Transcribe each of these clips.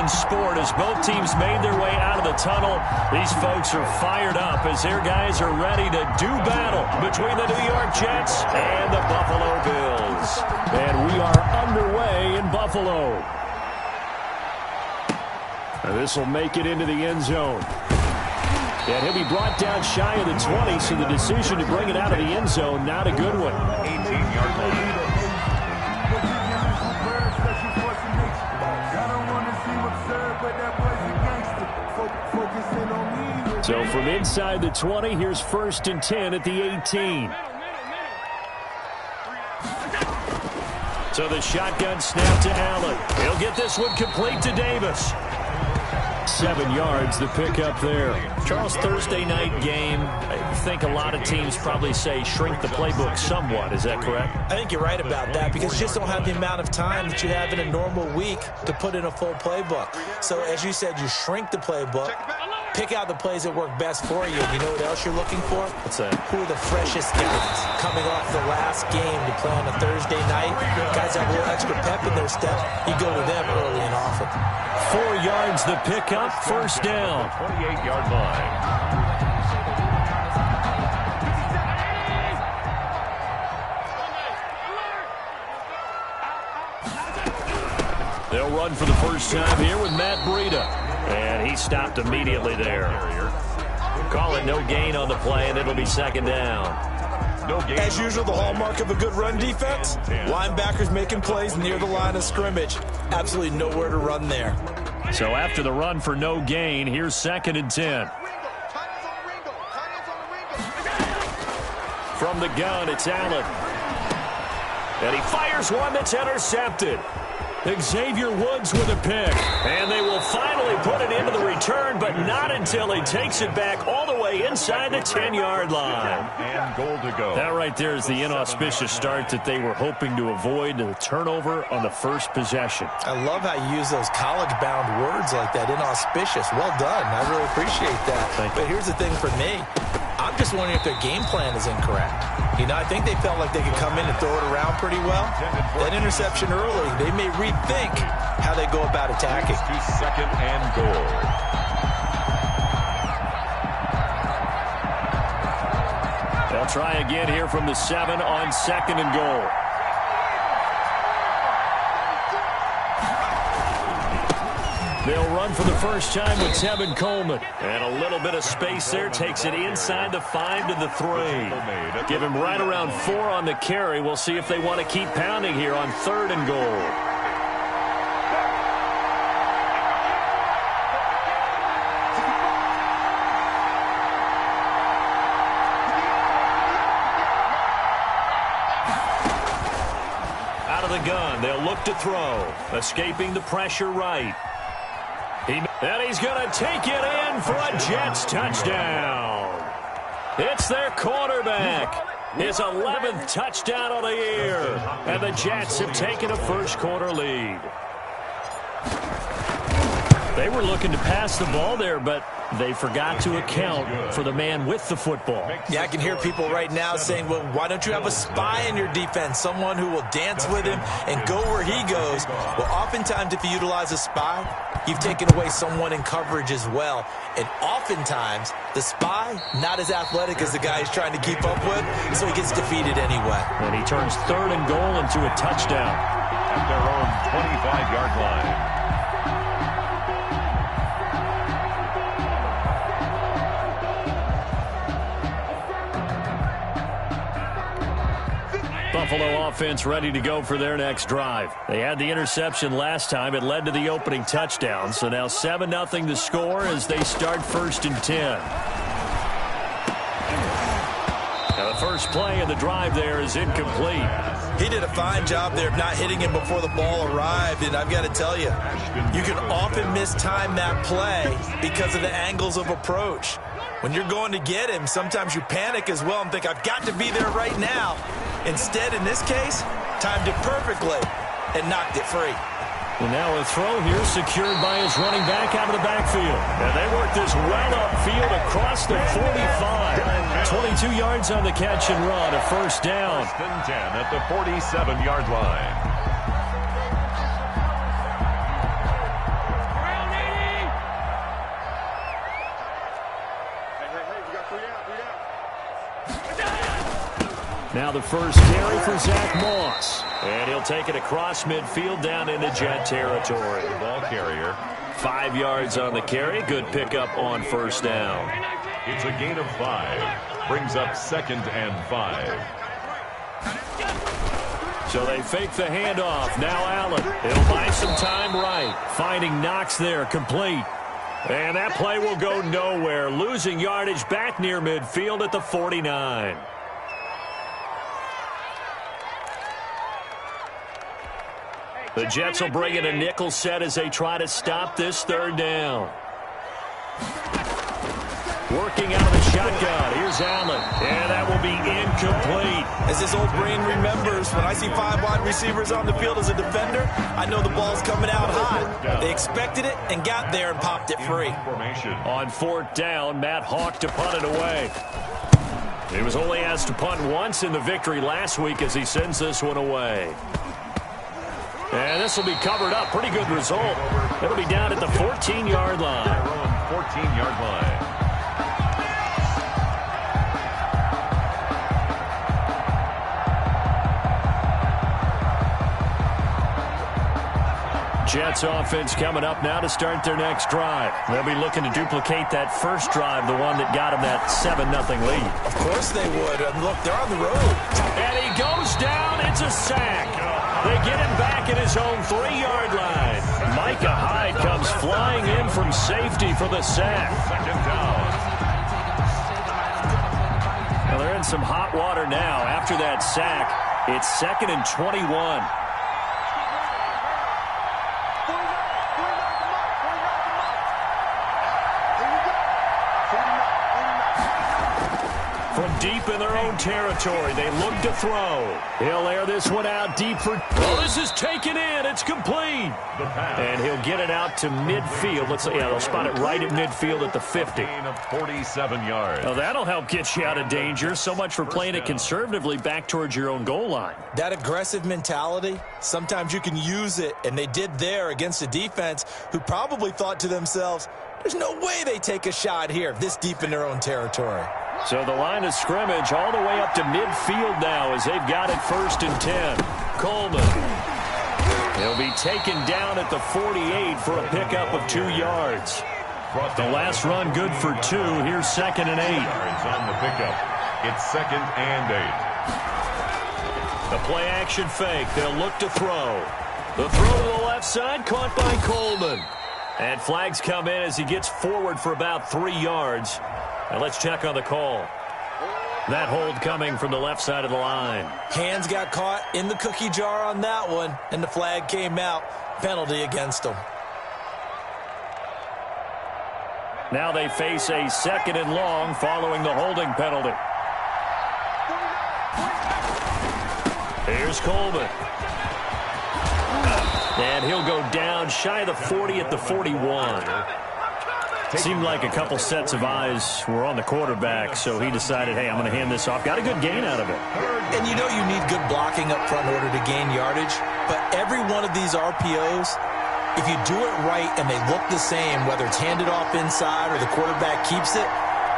in sport as both teams made their way out of the tunnel. These folks are fired up as their guys are ready to do battle between the New York Jets and the Buffalo Bills. And we are underway in Buffalo. This will make it into the end zone. And he'll be brought down shy of the 20, so the decision to bring it out of the end zone, not a good one. 18-yard line. So from inside the 20, here's 1st and 10 at the 18. So the shotgun snap to Allen. He'll get this one complete to Davis. 7 yards, the pickup there. Charles, Thursday night game, I think a lot of teams probably say shrink the playbook somewhat. Is that correct? I think you're right about that because you just don't have the amount of time that you have in a normal week to put in a full playbook. So as you said, you shrink the playbook, pick out the plays that work best for you. You know what else you're looking for? What's that? Who are the freshest guys coming off the last game to play on a Thursday night? Guys have a little extra pep in their step. You go to them early and often. 4 yards the pickup, 1st down. 28-yard line. They'll run for the first time here with Matt Breida. And he stopped immediately there. Call it no gain on the play, and it'll be 2nd down. As usual, the hallmark of a good run defense, linebackers making plays near the line of scrimmage. Absolutely nowhere to run there. So after the run for no gain, here's 2nd and 10. From the gun, it's Allen. And he fires one that's intercepted. Xavier Woods with a pick. And they will finally put it into the return, but not until he takes it back all the way inside the 10-yard line. And goal to go. That right there is the inauspicious start that they were hoping to avoid, the turnover on the first possession. I love how you use those college-bound words like that, inauspicious. Well done. I really appreciate that. But here's the thing for me. I'm just wondering if their game plan is incorrect. You know, I think they felt like they could come in and throw it around pretty well. That interception early, they may rethink how they go about attacking. To 2nd and goal. They'll try again here from the 7 on 2nd and goal. They'll run for the first time with Tevin Coleman. And a little bit of space there takes it inside the 5 to the 3. Give him right around 4 on the carry. We'll see if they want to keep pounding here on 3rd and goal. Out of the gun, they'll look to throw. Escaping the pressure right. And he's going to take it in for a Jets touchdown. It's their quarterback. His 11th touchdown of the year. And the Jets have taken a first-quarter lead. They were looking to pass the ball there, but they forgot to account for the man with the football. Yeah, I can hear people right now saying, well, why don't you have a spy in your defense, someone who will dance with him and go where he goes? Well, oftentimes if you utilize a spy, you've taken away someone in coverage as well. And oftentimes, the spy, not as athletic as the guy he's trying to keep up with, so he gets defeated anyway. And he turns 3rd and goal into a touchdown. At their own 25-yard line. Buffalo offense ready to go for their next drive. They had the interception last time. It led to the opening touchdown. So now 7-0 to score as they start 1st and 10. Now the first play of the drive there is incomplete. He did a fine job there of not hitting him before the ball arrived. And I've got to tell you, you can often mistime that play because of the angles of approach. When you're going to get him, sometimes you panic as well and think, I've got to be there right now. Instead, in this case, timed it perfectly and knocked it free. And now a throw here secured by his running back out of the backfield. And they work this well upfield across the 45. 22 yards on the catch and run, a 1st down. 1st and 10 at the 47-yard line. Now the first carry for Zach Moss. And he'll take it across midfield down into Jet territory. Ball carrier. 5 yards on the carry. Good pickup on first down. It's a gain of 5. Brings up 2nd and 5. So they fake the handoff. Now Allen. He'll buy some time right. Finding Knox there, complete. And that play will go nowhere. Losing yardage back near midfield at the 49. The Jets will bring in a nickel set as they try to stop this third down. Working out of the shotgun. Here's Allen. And that will be incomplete. As this old brain remembers, when I see 5 wide receivers on the field as a defender, I know the ball's coming out hot. They expected it and got there and popped it free. On 4th down, Matt Hawk to punt it away. He was only asked to punt once in the victory last week as he sends this one away. And this will be covered up. Pretty good result. It'll be down at the 14-yard line. 14-yard line. Jets offense coming up now to start their next drive. They'll be looking to duplicate that first drive, the one that got them that 7-0 lead. Of course they would. And look, they're on the road. And he goes down. It's a sack. They get him back at his own 3-yard line. Micah Hyde comes flying in from safety for the sack. 2nd down. Well, they're in some hot water now. After that sack, it's 2nd and 21. From deep in their own territory, they look to throw. He'll air this one out deep for... Oh, this is taken in. It's complete. And he'll get it out to midfield. They'll spot it right at midfield at the 50. Of 47 yards. Well, that'll help get you out of danger. So much for playing it conservatively back towards your own goal line. That aggressive mentality, sometimes you can use it, and they did there against a defense who probably thought to themselves, there's no way they take a shot here this deep in their own territory. So the line of scrimmage all the way up to midfield now as they've got it 1st and 10. Coleman. He'll be taken down at the 48 for a pickup of 2 yards. The last run good for 2. Here's 2nd and 8. Yards on the pickup. It's 2nd and 8. The play action fake. They'll look to throw. The throw to the left side caught by Coleman. And flags come in as he gets forward for about 3 yards. And let's check on the call. That hold coming from the left side of the line. Hands got caught in the cookie jar on that one, and the flag came out. Penalty against them. Now they face a 2nd and long following the holding penalty. Here's Coleman. And he'll go down shy of the 40 at the 41. Seemed like a couple sets of eyes were on the quarterback, so he decided, hey, I'm going to hand this off. Got a good gain out of it. And you know you need good blocking up front in order to gain yardage, but every one of these RPOs, if you do it right and they look the same, whether it's handed off inside or the quarterback keeps it,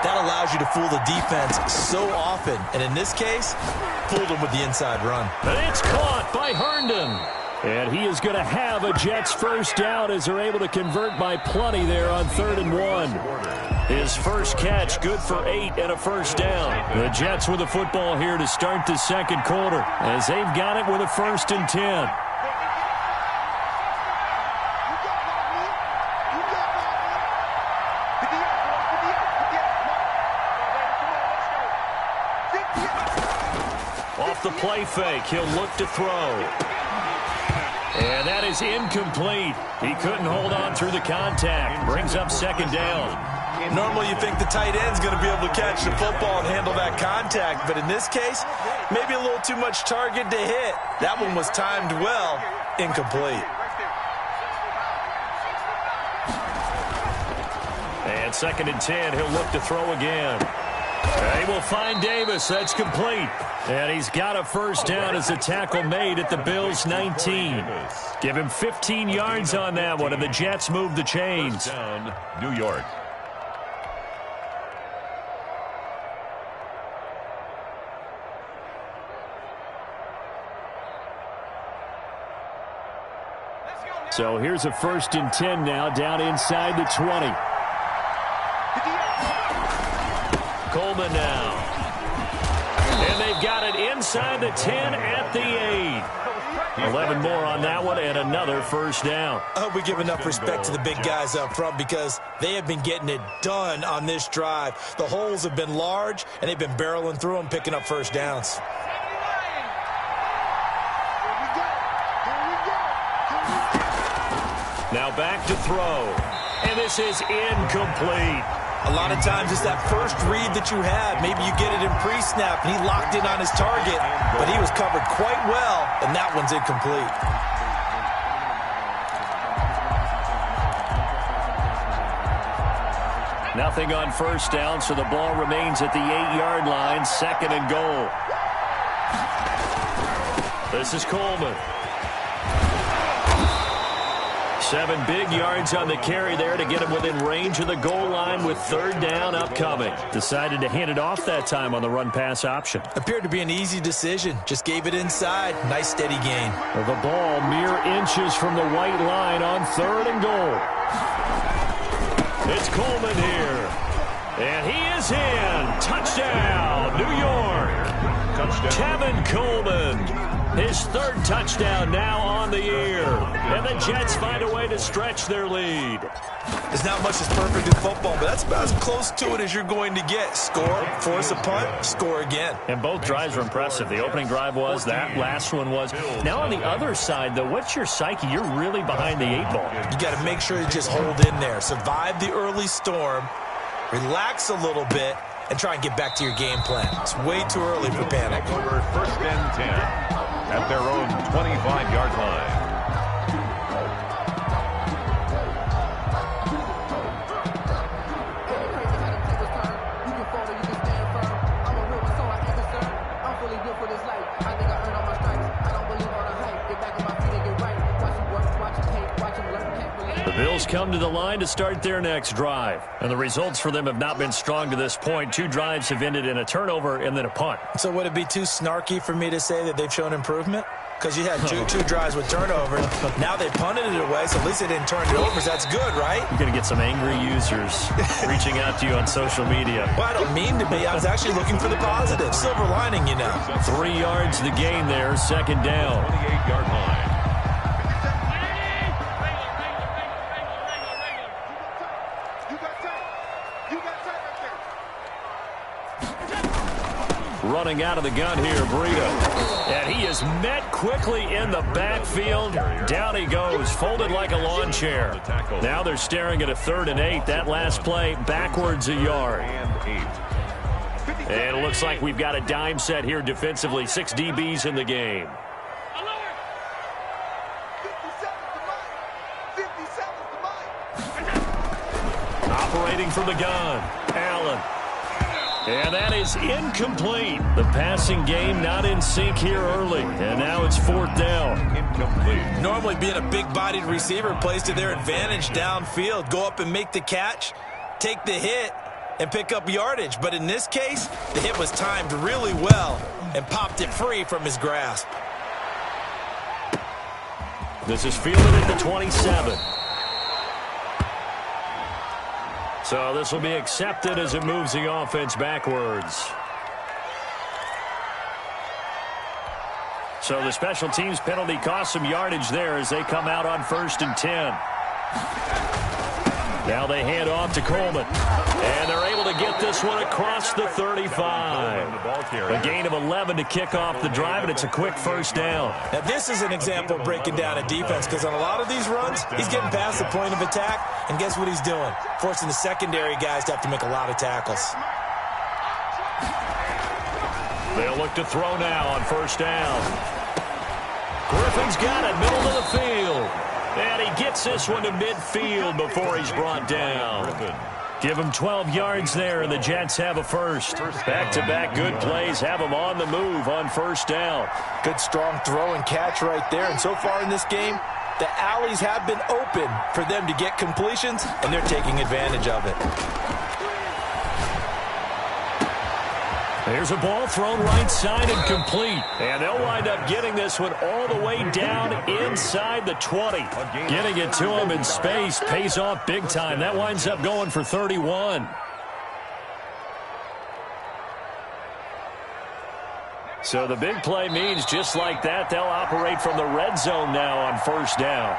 that allows you to fool the defense so often. And in this case, fooled them with the inside run. And it's caught by Herndon. And he is going to have a Jets first down as they're able to convert by plenty there on 3rd and 1. His first catch good for 8 and a first down. The Jets with the football here to start the 2nd quarter as they've got it with a 1st and 10. Off the play fake, he'll look to throw. And that is incomplete. He couldn't hold on through the contact. Brings up 2nd down. Normally you think the tight end's going to be able to catch the football and handle that contact, but in this case, maybe a little too much target to hit. That one was timed well, incomplete. And 2nd and 10, he'll look to throw again. They will find Davis. That's complete. And he's got a first down as a tackle made at the Bills' 19. Give him 15 yards on that one, and the Jets move the chains. Down, New York. So here's a 1st and 10 now, down inside the 20. Coleman now. And they've got it inside the 10 at the 8. 11 more on that one and another 1st down. I hope we give enough respect to the big guys up front because they have been getting it done on this drive. The holes have been large, and they've been barreling through them, picking up 1st downs. Now back to throw. And this is incomplete. A lot of times it's that first read that you have. Maybe you get it in pre-snap, and he locked in on his target, but he was covered quite well, and that one's incomplete. Nothing on 1st down, so the ball remains at the 8-yard line, 2nd and goal. This is Coleman. 7 big yards on the carry there to get him within range of the goal line with 3rd down upcoming. Decided to hand it off that time on the run-pass option. Appeared to be an easy decision. Just gave it inside. Nice steady gain. The ball mere inches from the white line on 3rd and goal. It's Coleman here. And he is in. Touchdown, New York. Tevin Coleman. His 3rd touchdown now on the year. And the Jets find a way to stretch their lead. There's not much that's perfect in football, but that's about as close to it as you're going to get. Score, force a punt, score again. And both drives were impressive. The opening drive was, that last one was. Now on the other side, though, what's your psyche? You're really behind the 8 ball. You got to make sure you just hold in there. Survive the early storm, relax a little bit, and try and get back to your game plan. It's way too early for panic. Over 1st and 10 at their own 25-yard line. The Bills come to the line to start their next drive. And the results for them have not been strong to this point. 2 drives have ended in a turnover and then a punt. So would it be too snarky for me to say that they've shown improvement? Because you had two drives with turnovers. Now they punted it away, so at least they didn't turn it over. So that's good, right? You're going to get some angry users reaching out to you on social media. Well, I don't mean to be. I was actually looking for the positive. Silver lining, you know. 3 yards the gain there, 2nd down. 28-yard line. Running out of the gun here, Breida. And he is met quickly in the backfield. Down he goes, folded like a lawn chair. Now they're staring at a 3rd and 8. That last play, backwards a yard. And it looks like we've got a dime set here defensively. 6 DBs in the game. Operating from the gun, Allen. And that is incomplete. The passing game not in sync here early. And now it's 4th down. Incomplete. Normally being a big-bodied receiver plays to their advantage downfield. Go up and make the catch, take the hit, and pick up yardage. But in this case, the hit was timed really well and popped it free from his grasp. This is fielded at the 27. So this will be accepted as it moves the offense backwards. So the special teams penalty cost some yardage there as they come out on 1st and 10. Now they hand off to Coleman. And they're able to get this one across the 35. A gain of 11 to kick off the drive, and it's a quick 1st down. Now this is an example of breaking down a defense, because on a lot of these runs, he's getting past the point of attack, and guess what he's doing? Forcing the secondary guys to have to make a lot of tackles. They'll look to throw now on 1st down. Griffin's got it, middle of the field. And he gets this one to midfield before he's brought down. Give him 12 yards there, and the Jets have a first. Back-to-back good plays have them on the move on 1st down. Good strong throw and catch right there. And so far in this game, the alleys have been open for them to get completions, and they're taking advantage of it. There's a ball thrown right side and complete. And they'll wind up getting this one all the way down inside the 20. Getting it to him in space pays off big time. That winds up going for 31. So the big play means just like that, they'll operate from the red zone now on first down.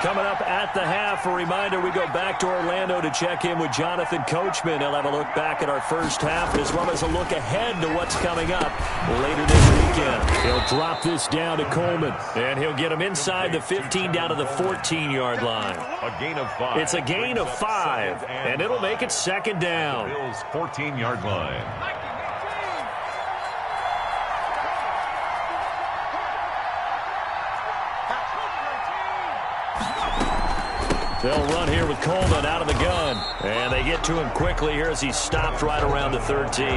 Coming up at the half, a reminder, we go back to Orlando to check in with Jonathan Coachman. He'll have a look back at our first half as well as a look ahead to what's coming up later this weekend. He'll drop this down to Coleman, and he'll get him inside the 15 down to the 14-yard line. A gain of 5. It's a gain of 5, and it'll make it second down. Bills 14-yard line. They'll run here with Coleman out of the gun. And they get to him quickly here as he's stopped right around the 13.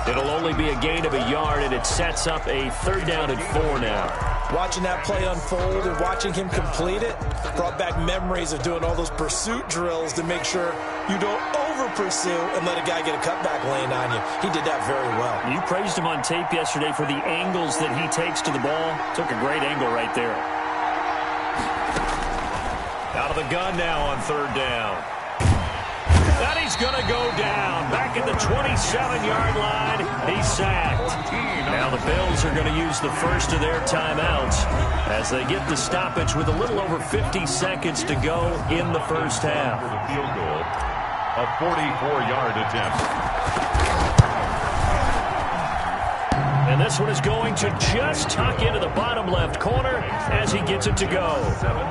It'll only be a gain of a yard, and it sets up a third down and 4 now. Watching that play unfold and watching him complete it brought back memories of doing all those pursuit drills to make sure you don't over-pursue and let a guy get a cutback lane on you. He did that very well. You praised him on tape yesterday for the angles that he takes to the ball. Took a great angle right there. Out of the gun now on third down. And he's going to go down. Back at the 27-yard line. He's sacked. Now the Bills are going to use the first of their timeouts as they get the stoppage with a little over 50 seconds to go in the first half. For the field goal, a 44-yard attempt. And this one is going to just tuck into the bottom left corner as he gets it to go.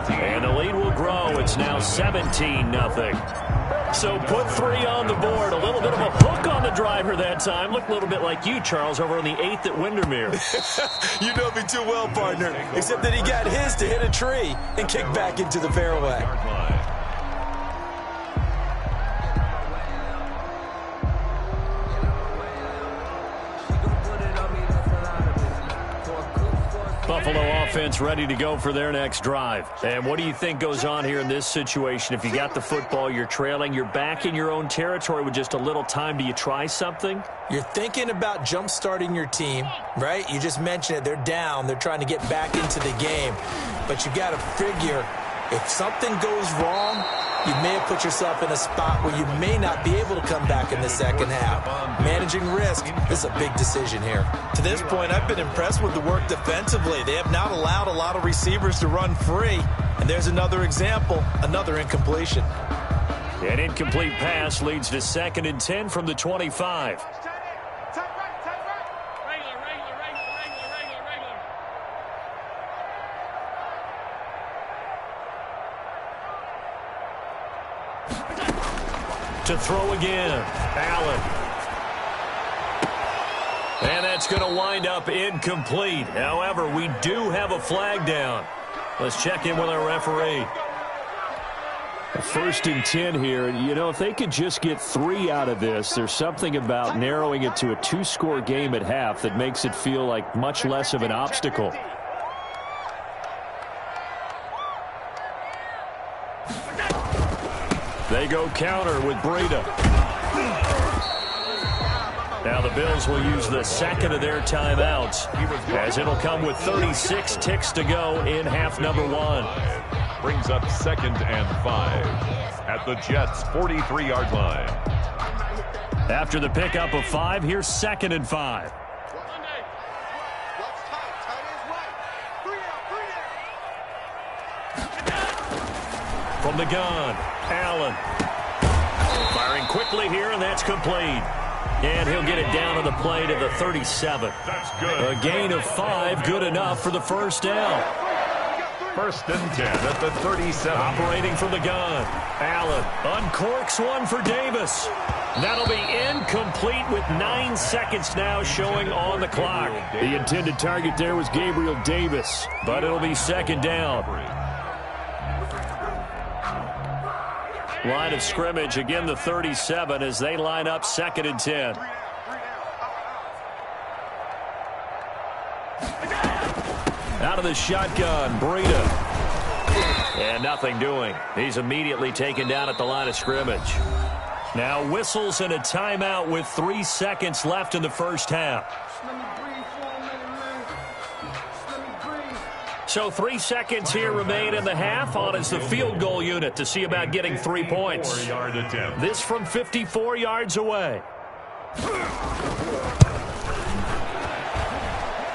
And the lead will grow. It's now 17-0. So put 3 on the board. A little bit of a hook on the driver that time. Looked a little bit like you, Charles, over on the 8th at Windermere. You know me too well, partner. Except that he got his to hit a tree and kick back into the fairway. Buffalo offense ready to go for their next drive. And what do you think goes on here in this situation? If you got the football, you're trailing, you're back in your own territory with just a little time. Do you try something? You're thinking about jump-starting your team, right? You just mentioned it. They're down. They're trying to get back into the game. But you got to figure if something goes wrong, you may have put yourself in a spot where you may not be able to come back in the second half. Managing risk is a big decision here. To this point, I've been impressed with the work defensively. They have not allowed a lot of receivers to run free. And there's another example, another incompletion. An incomplete pass leads to 2nd and 10 from the 25. To throw again, Allen. And that's going to wind up incomplete. However, we do have a flag down. Let's check in with our referee. 1st and 10 here. You know, if they could just get 3 out of this, there's something about narrowing it to a 2-score game at half that makes it feel like much less of an obstacle. They go counter with Breida. Now the Bills will use the 2nd of their timeouts as it'll come with 36 ticks to go in half number 1. Brings up 2nd and 5 at the Jets' 43-yard line. After the pickup of 5, here's 2nd and 5. From the gun, Allen. Firing quickly here, and that's complete. And he'll get it down on the play to the 37. That's good. A gain of 5, good enough for the first down. 1st and 10 at the 37. Operating from the gun, Allen uncorks one for Davis. That'll be incomplete with 9 seconds now showing on the clock. The intended target there was Gabriel Davis, but it'll be 2nd down. Line of scrimmage, again the 37 as they line up 2nd and 10. Out of the shotgun, Breida. And nothing doing. He's immediately taken down at the line of scrimmage. Now whistles and a timeout with 3 seconds left in the first half. So 3 seconds here remain in the half. On is the field goal unit to see about getting 3 points. This from 54 yards away.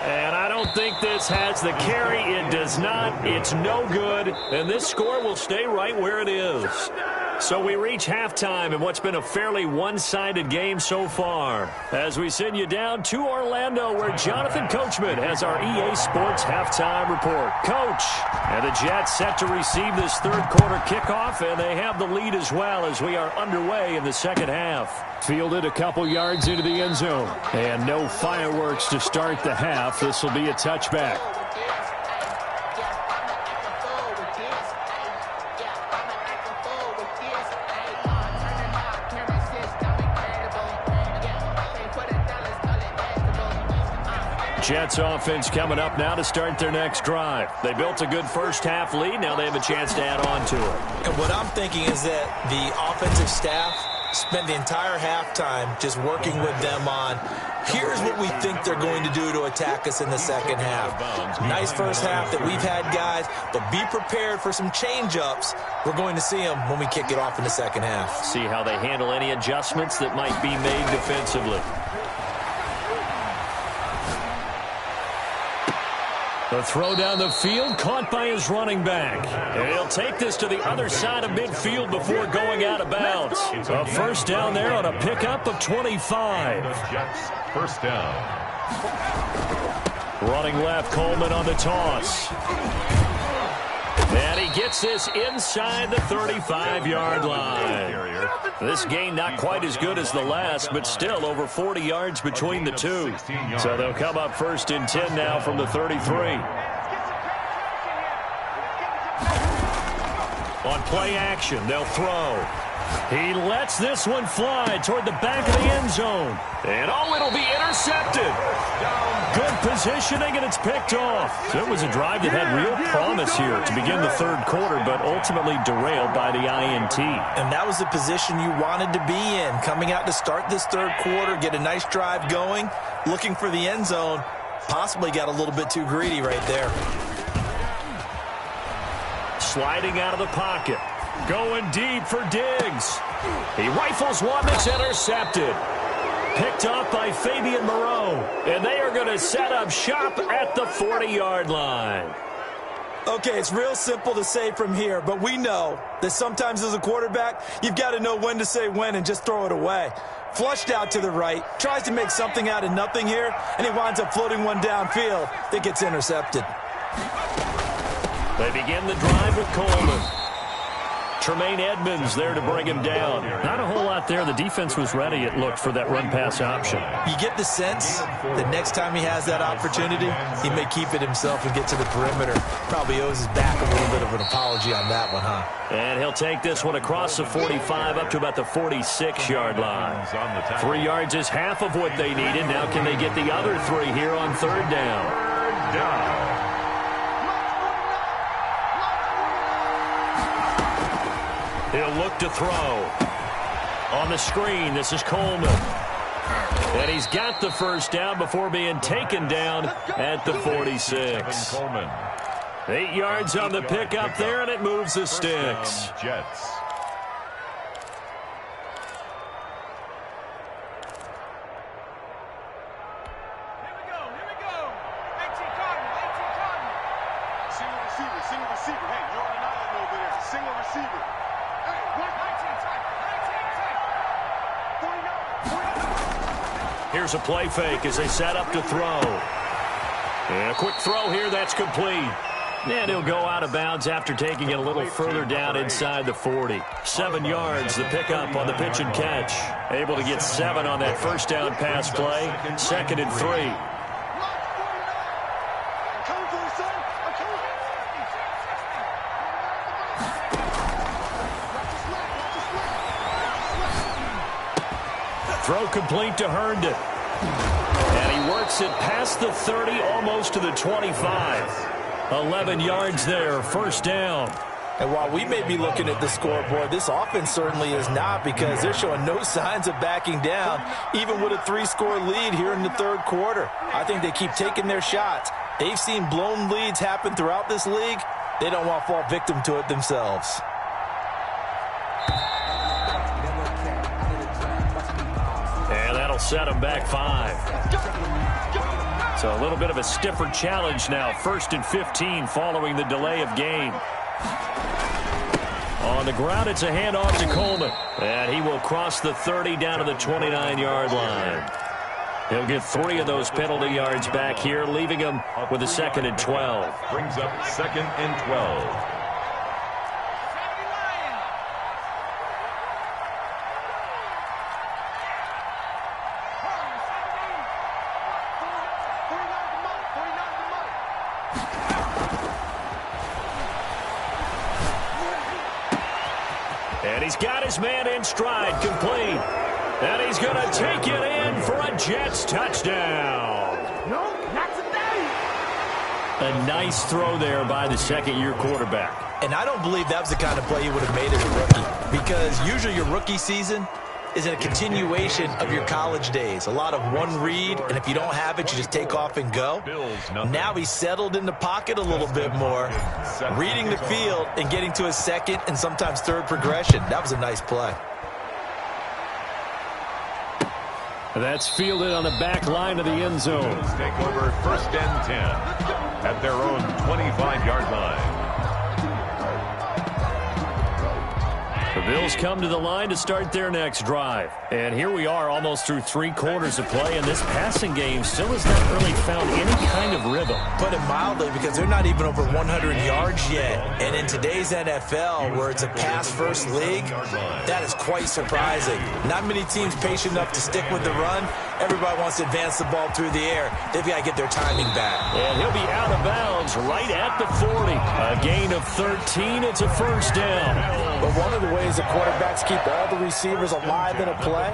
And I don't think this has the carry. It does not. It's no good. And this score will stay right where it is. So we reach halftime in what's been a fairly one-sided game so far. As we send you down to Orlando, where Jonathan Coachman has our EA Sports halftime report. Coach, and the Jets set to receive this third quarter kickoff, and they have the lead as well as we are underway in the second half. Fielded a couple yards into the end zone. And no fireworks to start the half. This will be a touchback. Jets offense coming up now to start their next drive. They built a good first half lead. Now they have a chance to add on to it. And what I'm thinking is that the offensive staff spent the entire halftime just working with them on, here's what we think they're going to do to attack us in the second half. Nice first half that we've had, guys, but be prepared for some change-ups. We're going to see them when we kick it off in the second half. See how they handle any adjustments that might be made defensively. The throw down the field, caught by his running back. And he'll take this to the other side of midfield before going out of bounds. A first down there on a pickup of 25. Jets, first down. Running left, Coleman on the toss. And he gets this inside the 35-yard line. This gain not quite as good as the last, but still over 40 yards between the two. So they'll come up first and 10 now from the 33. On play action, they'll throw. He lets this one fly toward the back of the end zone. And it'll be intercepted. Good positioning, and it's picked off. So it was a drive that had real promise here to begin the third quarter, but ultimately derailed by the INT. And that was the position you wanted to be in, coming out to start this third quarter, get a nice drive going, looking for the end zone. Possibly got a little bit too greedy right there. Sliding out of the pocket. Going deep for Diggs. He rifles one that's intercepted. Picked up by Fabian Moreau. And they are going to set up shop at the 40-yard line. Okay, it's real simple to say from here, but we know that sometimes as a quarterback, you've got to know when to say when and just throw it away. Flushed out to the right, tries to make something out of nothing here, and he winds up floating one downfield that gets intercepted. They begin the drive with Coleman. Tremaine Edmonds there to bring him down. Not a whole lot there. The defense was ready, it looked, for that run-pass option. You get the sense that next time he has that opportunity, he may keep it himself and get to the perimeter. Probably owes his back a little bit of an apology on that one, huh? And he'll take this one across the 45 up to about the 46-yard line. 3 yards is half of what they needed. Now can they get the other 3 here on third down? Third down. He'll look to throw. On the screen, this is Coleman. And he's got the first down before being taken down at the 46. 8 yards on the pickup there, and it moves the sticks. Jets. Here's a play fake as they set up to throw. And a quick throw here, that's complete. And he'll go out of bounds after taking it a little further down inside the 40. 7 yards, the pickup on the pitch and catch. Able to get 7 on that first down pass play. 2nd and 3. Throw complete to Herndon. And he works it past the 30, almost to the 25. 11 yards there, first down. And while we may be looking at the scoreboard, this offense certainly is not, because they're showing no signs of backing down, even with a 3-score lead here in the third quarter. I think they keep taking their shots. They've seen blown leads happen throughout this league. They don't want to fall victim to it themselves. And that'll set them back 5. So a little bit of a stiffer challenge now. 1st and 15 following the delay of game. On the ground, it's a handoff to Coleman. And he will cross the 30 down to the 29-yard line. He'll get 3 of those penalty yards back here, leaving him with a 2nd and 12. Brings up 2nd and 12. And he's got his man in stride, complete. And he's going to take it in for a Jets touchdown. No, not today. A nice throw there by the second-year quarterback. And I don't believe that was the kind of play he would have made as a rookie, because usually your rookie season is a continuation of your college days. A lot of one read, and if you don't have it, you just take off and go. Now he's settled in the pocket a little bit more, reading the field and getting to his second and sometimes third progression. That was a nice play. That's fielded on the back line of the end zone. Take over 1st and 10 at their own 25-yard line. The Bills come to the line to start their next drive. And here we are almost through 3 quarters of play, and this passing game still has not really found any kind of rhythm. Put it mildly, because they're not even over 100 yards yet. And in today's NFL, where it's a pass-first league, that is quite surprising. Not many teams patient enough to stick with the run. Everybody wants to advance the ball through the air. They've got to get their timing back. And he'll be out of bounds right at the 40. A gain of 13. It's a 1st down. But one of the ways the quarterbacks keep all the receivers alive in a play,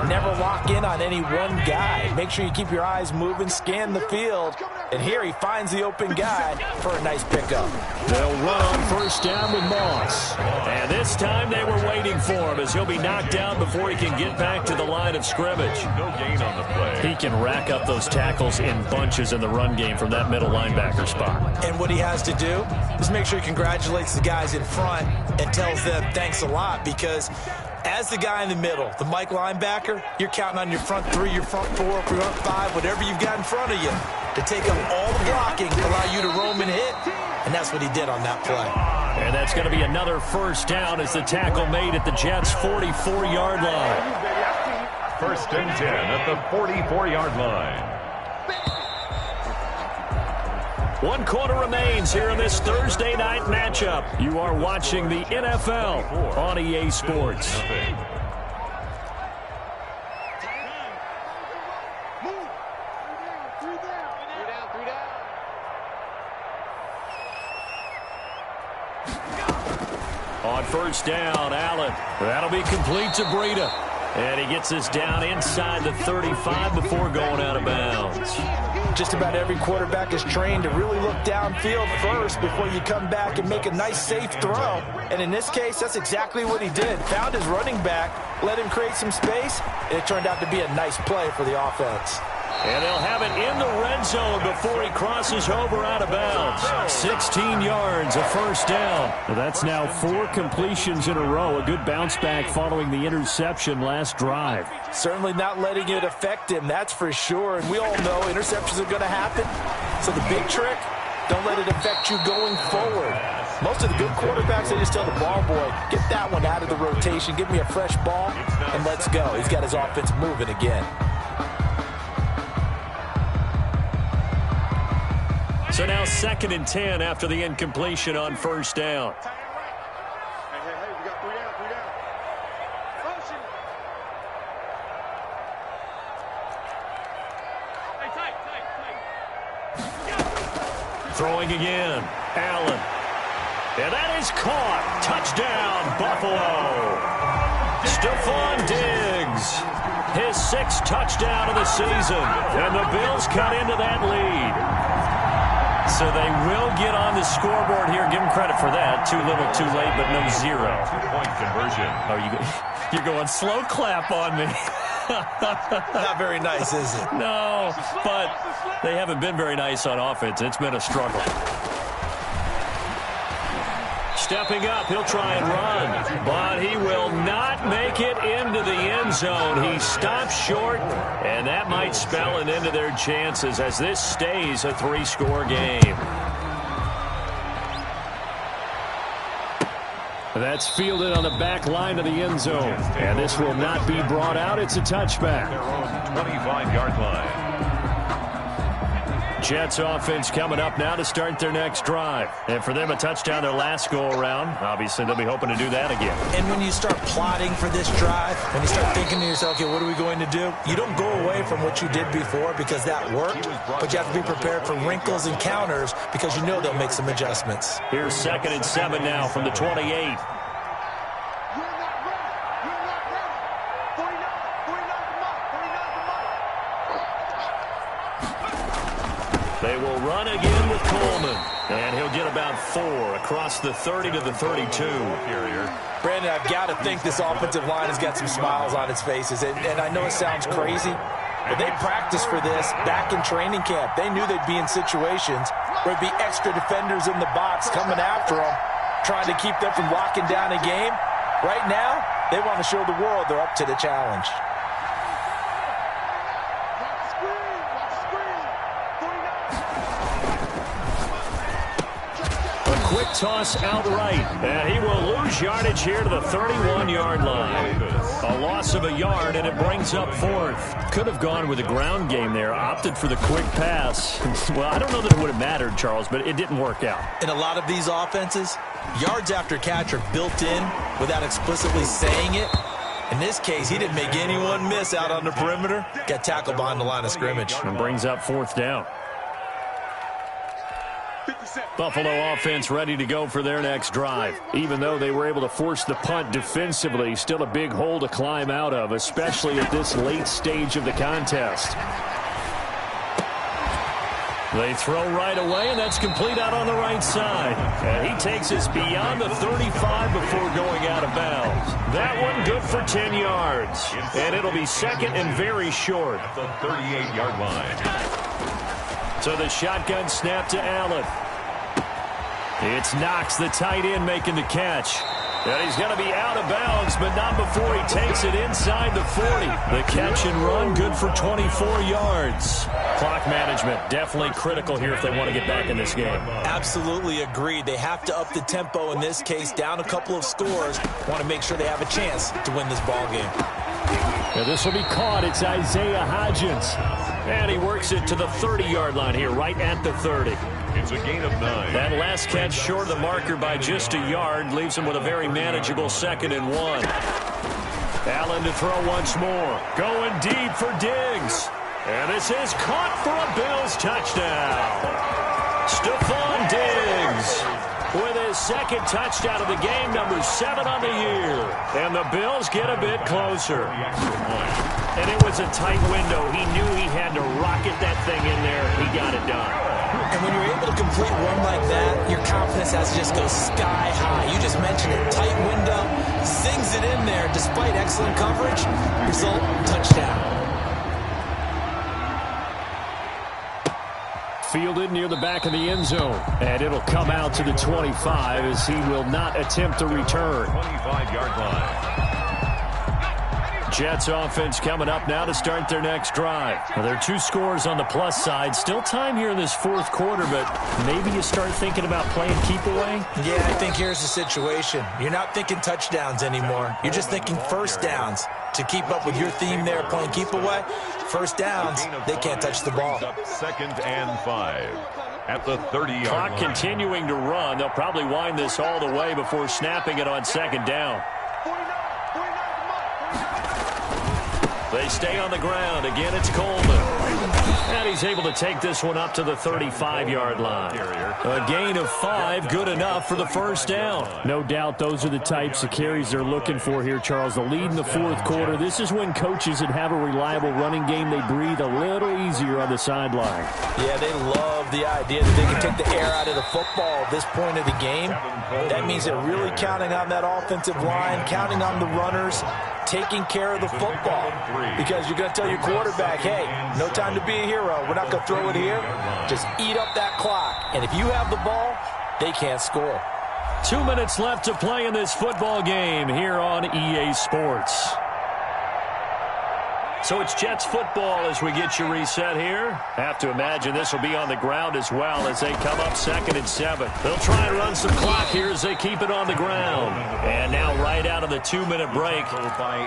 never lock in on any one guy. Make sure you keep your eyes moving, scan the field. And here he finds the open guy for a nice pickup. They'll run on 1st down with Moss. And this time they were waiting for him, as he'll be knocked down before he can get back to the line of scrimmage. No gain on the play. He can rack up those tackles in bunches in the run game from that middle linebacker spot. And what he has to do is make sure he congratulates the guys in front and tells them thanks a lot, because as the guy in the middle, the Mike linebacker, you're counting on your front 3, your front 4, your front 5, whatever you've got in front of you to take up all the blocking, allow you to roam and hit. And that's what he did on that play. And that's going to be another 1st down as the tackle made at the Jets' 44-yard line. 1st and 10 at the 44-yard line. 1 quarter remains here in this Thursday night matchup. You are watching the NFL on EA Sports. On 1st down, Allen. That'll be complete to Breida. And he gets us down inside the 35 before going out of bounds. Just about every quarterback is trained to really look downfield first before you come back and make a nice, safe throw. And in this case, that's exactly what he did. Found his running back, let him create some space, and it turned out to be a nice play for the offense. And they'll have it in the red zone before he crosses over out of bounds. 16 yards, a 1st down. That's now 4 completions in a row. A good bounce back following the interception last drive. Certainly not letting it affect him, that's for sure. And we all know interceptions are going to happen. So the big trick, don't let it affect you going forward. Most of the good quarterbacks, they just tell the ball boy, get that one out of the rotation, give me a fresh ball, and let's go. He's got his offense moving again. So now 2nd and 10 after the incompletion on 1st down. Hey, we got 3 down, 3 down. Motion. Hey, tight. Throwing again, Allen. And that is caught. Touchdown, Buffalo. Stephon Diggs. His 6th touchdown of the season. And the Bills cut into that lead. So they will get on the scoreboard here. Give them credit for that. Too little, too late, but no zero. 2-point conversion. Oh, you're going slow clap on me. Not very nice, is it? No, but they haven't been very nice on offense. It's been a struggle. Stepping up, he'll try and run, but he will not make it into the end zone. He stops short, and that might spell an end to their chances as this stays a 3-score game. That's fielded on the back line of the end zone, and this will not be brought out. It's a touchback. Their own 25-yard line. Jets offense coming up now to start their next drive. And for them, a touchdown their last go-around. Obviously, they'll be hoping to do that again. And when you start plotting for this drive, when you start thinking to yourself, okay, what are we going to do? You don't go away from what you did before because that worked, but you have to be prepared for wrinkles and counters because you know they'll make some adjustments. Here's 2nd and 7 now from the 28. They will run again with Coleman. And he'll get about 4 across the 30 to the 32. Brandon, I've got to think this offensive line has got some smiles on its faces. And I know it sounds crazy, but they practiced for this back in training camp. They knew they'd be in situations where there'd be extra defenders in the box coming after them, trying to keep them from locking down a game. Right now, they want to show the world they're up to the challenge. Quick toss outright, and he will lose yardage here to the 31-yard line. A loss of a yard, and it brings up 4th. Could have gone with a ground game there, opted for the quick pass. Well, I don't know that it would have mattered, Charles, but it didn't work out. In a lot of these offenses, yards after catch are built in without explicitly saying it. In this case, he didn't make anyone miss out on the perimeter. Got tackled behind the line of scrimmage. And brings up 4th down. Buffalo offense ready to go for their next drive. Even though they were able to force the punt defensively, still a big hole to climb out of, especially at this late stage of the contest. They throw right away, and that's complete out on the right side. And he takes us beyond the 35 before going out of bounds. That one good for 10 yards. And it'll be 2nd and very short. At the 38-yard line. So the shotgun snap to Allen. It's Knox, the tight end, making the catch. And he's going to be out of bounds, but not before he takes it inside the 40. The catch and run, good for 24 yards. Clock management, definitely critical here if they want to get back in this game. Absolutely agreed. They have to up the tempo in this case, down a couple of scores. Want to make sure they have a chance to win this ball game. Now this will be caught. It's Isaiah Hodgins. And he works it to the 30-yard line here, right at the 30. It's a gain of 9. That last catch short of the marker by just a yard leaves him with a very manageable 2nd and 1. Allen to throw once more. Going deep for Diggs. And this is caught for a Bills touchdown. Stephon Diggs with his 2nd touchdown of the game, number 7 on the year. And the Bills get a bit closer. And it was a tight window. He knew he had to rocket that thing in there. He got it done. And when you're able to complete a run like that, your confidence has to just go sky high. You just mentioned it. Tight window, sings it in there despite excellent coverage. Result, touchdown. Fielded near the back of the end zone. And it'll come out to the 25 as he will not attempt to return. 25-yard line. Jets offense coming up now to start their next drive. Well, there are 2 scores on the plus side. Still time here in this 4th quarter, but maybe you start thinking about playing keep away? Yeah, I think here's the situation. You're not thinking touchdowns anymore. You're just thinking first downs. To keep up with your theme there, playing keep away, first downs, they can't touch the ball. 2nd and 5 at the 30-yard Clock line. continuing to run. They'll probably wind this all the way before snapping it on 2nd down. They stay on the ground. Again, it's Coleman. And he's able to take this one up to the 35-yard line. A gain of 5, good enough for the first down. No doubt those are the types of carries they're looking for here, Charles. The lead in the fourth quarter. This is when coaches that have a reliable running game, they breathe a little easier on the sideline. Yeah, they love the idea that they can take the air out of the football at this point of the game. That means they're really counting on that offensive line, counting on the runners, taking care of the football. Because you're going to tell your quarterback, hey, no time to be a hero. We're not going to throw it here. Just eat up that clock. And if you have the ball, they can't score. 2 minutes left to play in this football game here on EA Sports. So it's Jets football as we get you reset here. Have to imagine this will be on the ground as well as they come up 2nd and 7. They'll try and run some clock here as they keep it on the ground. And now right out of the 2-minute break,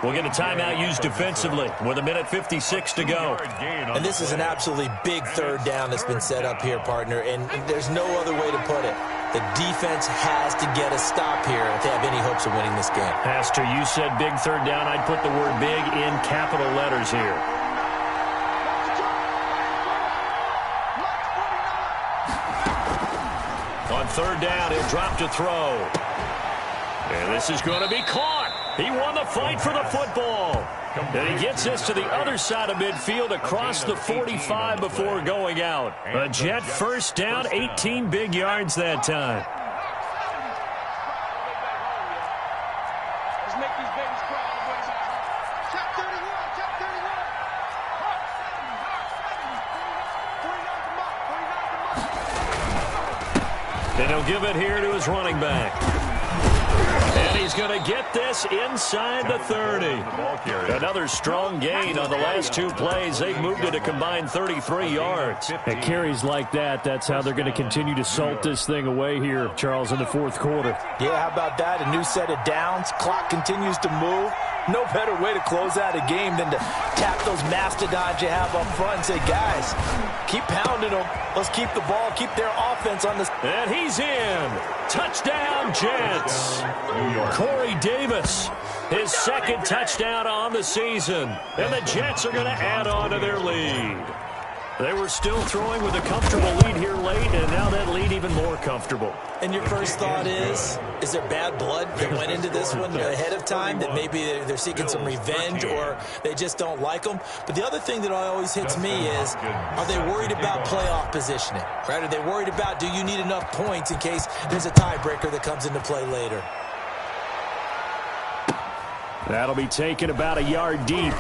we'll get a timeout used defensively with 1:56 to go. And this is an absolutely big third down that's been set up here, partner, and there's no other way to put it. The defense has to get a stop here if they have any hopes of winning this game. Pastor, you said big third down. I'd put the word big in capital letters here. On third down, he'll drop to throw. And this is going to be caught. He won the fight for the football. And he gets this to the other side of midfield across the 45 before going out. A Jet first down, 18 big yards that time. Let's make these babies cry. Check 31, check 31. 49 Then he'll give it here to his running back. And he's going to get this inside the 30. Another strong gain on the last 2 plays. They've moved it a combined 33 yards. At carries like that, that's how they're going to continue to salt this thing away here, Charles, in the fourth quarter. Yeah, how about that? A new set of downs. Clock continues to move. No better way to close out a game than to tap those mastodons you have up front and say, guys, keep pounding them. Let's keep the ball, keep their offense on this. And he's in. Touchdown, Jets. Corey Davis, his 2nd touchdown on the season. And the Jets are going to add on to their lead. They were still throwing with a comfortable lead here late, and now that lead even more comfortable. And your first thought is there bad blood that went into this one ahead of time, that maybe they're seeking some revenge or they just don't like them? But the other thing that always hits me is, are they worried about playoff positioning? Right? Are they worried about, do you need enough points in case there's a tiebreaker that comes into play later? That'll be taken about a yard deep.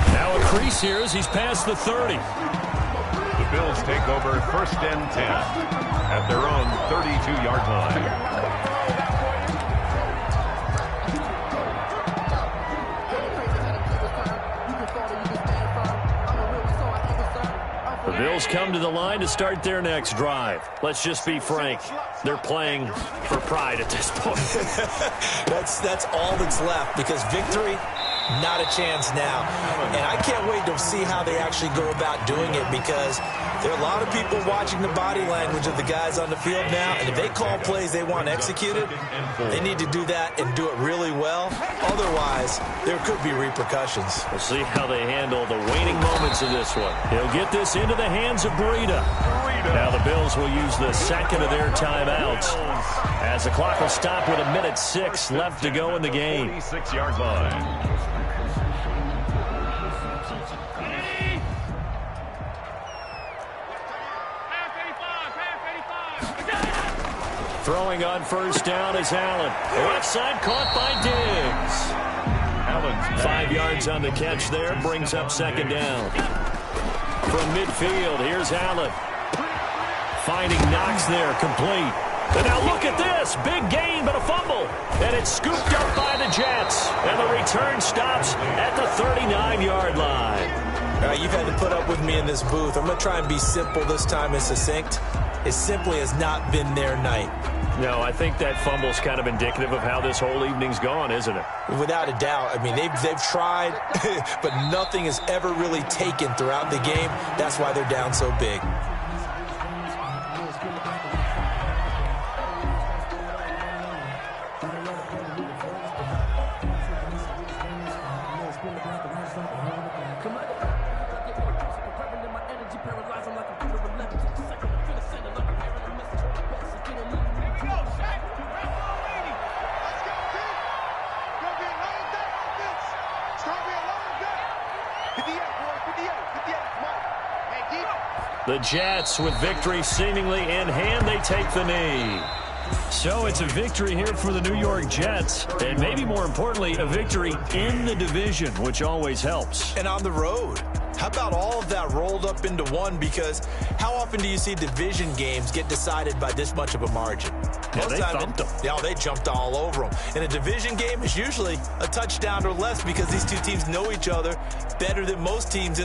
Now a crease here as he's past the 30. The Bills take over 1st and 10 at their own 32-yard line. The Bills come to the line to start their next drive. Let's just be frank. They're playing for pride at this point. That's all that's left, because victory, not a chance now. And I can't wait to see how they actually go about doing it, because there are a lot of people watching the body language of the guys on the field now, and if they call plays they want executed, they need to do that and do it really well. Otherwise, there could be repercussions. We'll see how they handle the waning moments of this one. He'll get this into the hands of Breida. Now the Bills will use the 2nd of their timeouts as the clock will stop with 1:06 left to go in the game. 46-yard line. Throwing on first down is Allen. Left side caught by Diggs. Allen's 5 yards on the catch there, brings up 2nd down. From midfield, here's Allen. Finding Knox there, complete. And now look at this. Big gain, but a fumble. And it's scooped up by the Jets. And the return stops at the 39-yard line. All right, you've had to put up with me in this booth. I'm going to try and be simple this time and succinct. It simply has not been their night. No, I think that fumble's kind of indicative of how this whole evening's gone, isn't it? Without a doubt. I mean, they've tried, but nothing has ever really taken throughout the game. That's why they're down so big. The Jets, with victory seemingly in hand, they take the knee. So it's a victory here for the New York Jets, and maybe more importantly, a victory in the division, which always helps. And on the road. How about all of that rolled up into one? Because how often do you see division games get decided by this much of a margin? Yeah, they thumped them. Yeah, they jumped all over them. And a division game is usually a touchdown or less because these two teams know each other better than most teams in the